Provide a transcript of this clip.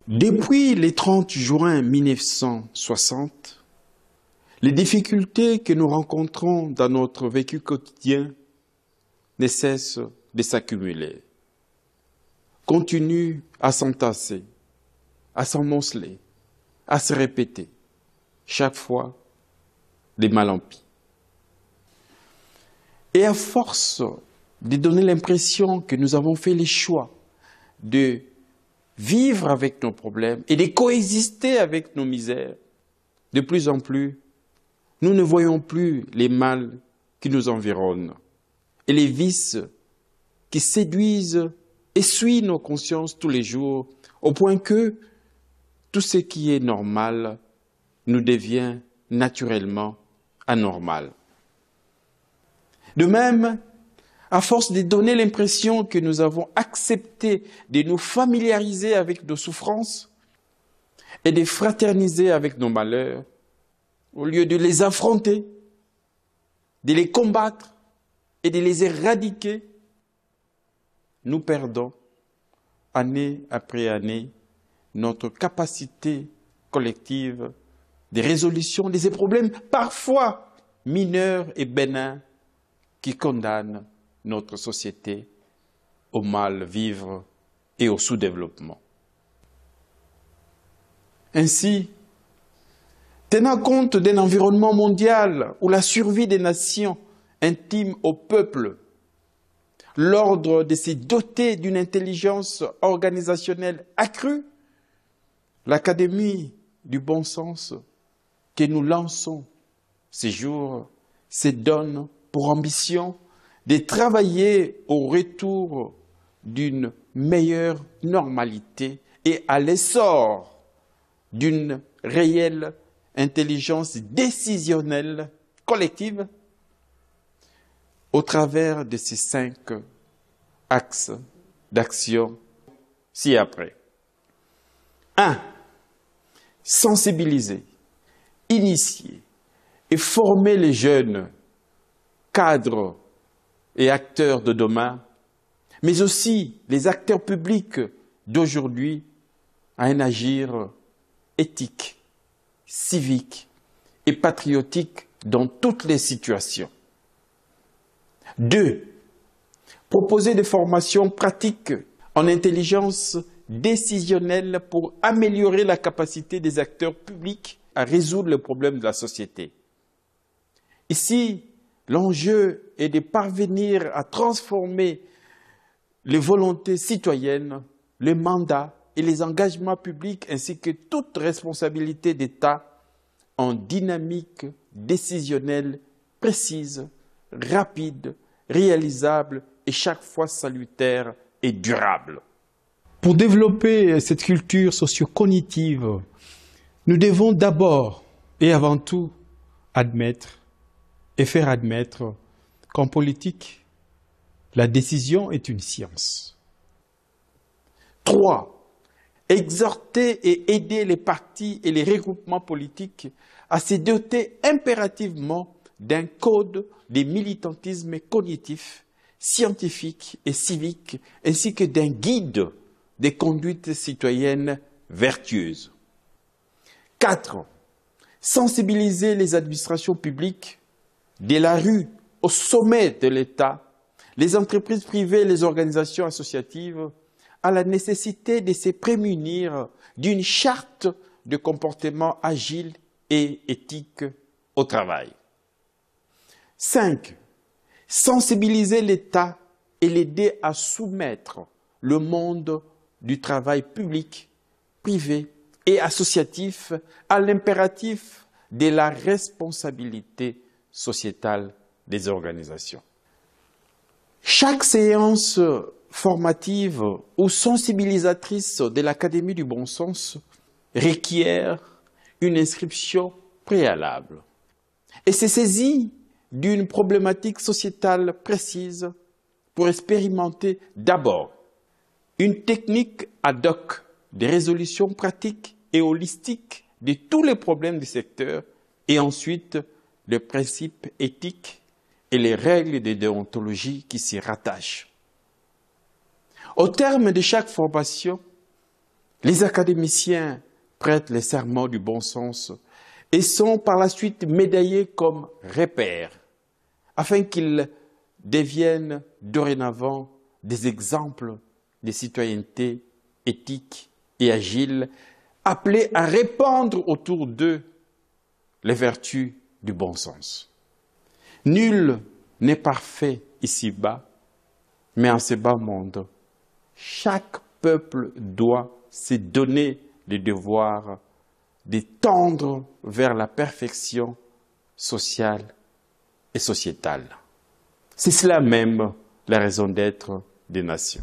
Depuis le 30 juin 1960, les difficultés que nous rencontrons dans notre vécu quotidien ne cessent de s'accumuler, continuent à s'entasser, à s'amonceler, à se répéter, chaque fois de mal en pis. Et à force de donner l'impression que nous avons fait les choix de vivre avec nos problèmes et de coexister avec nos misères, de plus en plus, nous ne voyons plus les mal qui nous environnent et les vices qui séduisent et suivent nos consciences tous les jours, au point que tout ce qui est normal nous devient naturellement anormal. De même, à force de donner l'impression que nous avons accepté de nous familiariser avec nos souffrances et de fraterniser avec nos malheurs, au lieu de les affronter, de les combattre et de les éradiquer, nous perdons, année après année, notre capacité collective de résolution de ces problèmes, parfois mineurs et bénins, qui condamnent notre société au mal-vivre et au sous-développement. Ainsi, tenant compte d'un environnement mondial où la survie des nations intime au peuple, l'ordre de se doter d'une intelligence organisationnelle accrue, l'Académie du bon sens que nous lançons ces jours se donne pour ambition de travailler au retour d'une meilleure normalité et à l'essor d'une réelle intelligence décisionnelle collective au travers de ces 5 axes d'action ci-après. 1. Sensibiliser, initier et former les jeunes cadres et acteurs de demain, mais aussi les acteurs publics d'aujourd'hui à un agir éthique, civique et patriotique dans toutes les situations. 2. Proposer des formations pratiques en intelligence décisionnelle pour améliorer la capacité des acteurs publics à résoudre les problèmes de la société. Ici, l'enjeu est de parvenir à transformer les volontés citoyennes, les mandats et les engagements publics ainsi que toute responsabilité d'État en dynamique décisionnelle précise, rapide, réalisable et chaque fois salutaire et durable. Pour développer cette culture socio-cognitive, nous devons d'abord et avant tout admettre et faire admettre qu'en politique, la décision est une science. 3. Exhorter et aider les partis et les regroupements politiques à se doter impérativement d'un code des militantismes cognitifs, scientifiques et civiques, ainsi que d'un guide des conduites citoyennes vertueuses. 4. Sensibiliser les administrations publiques de la rue au sommet de l'État, les entreprises privées et les organisations associatives à la nécessité de se prémunir d'une charte de comportement agile et éthique au travail. 5. Sensibiliser l'État et l'aider à soumettre le monde du travail public, privé et associatif à l'impératif de la responsabilité sociétale des organisations. Chaque séance formative ou sensibilisatrice de l'Académie du bon sens requiert une inscription préalable et se saisit d'une problématique sociétale précise pour expérimenter d'abord une technique ad hoc de résolution pratique et holistique de tous les problèmes du secteur et ensuite les principes éthiques et les règles de déontologie qui s'y rattachent. Au terme de chaque formation, Les académiciens prêtent les serments du bon sens et sont par la suite médaillés comme repères, afin qu'ils deviennent dorénavant des exemples de citoyenneté éthique et agile, appelés à répandre autour d'eux les vertus du bon sens. Nul n'est parfait ici-bas, mais en ce bas monde, chaque peuple doit se donner le devoir de tendre vers la perfection sociale et sociétale. C'est cela même la raison d'être des nations.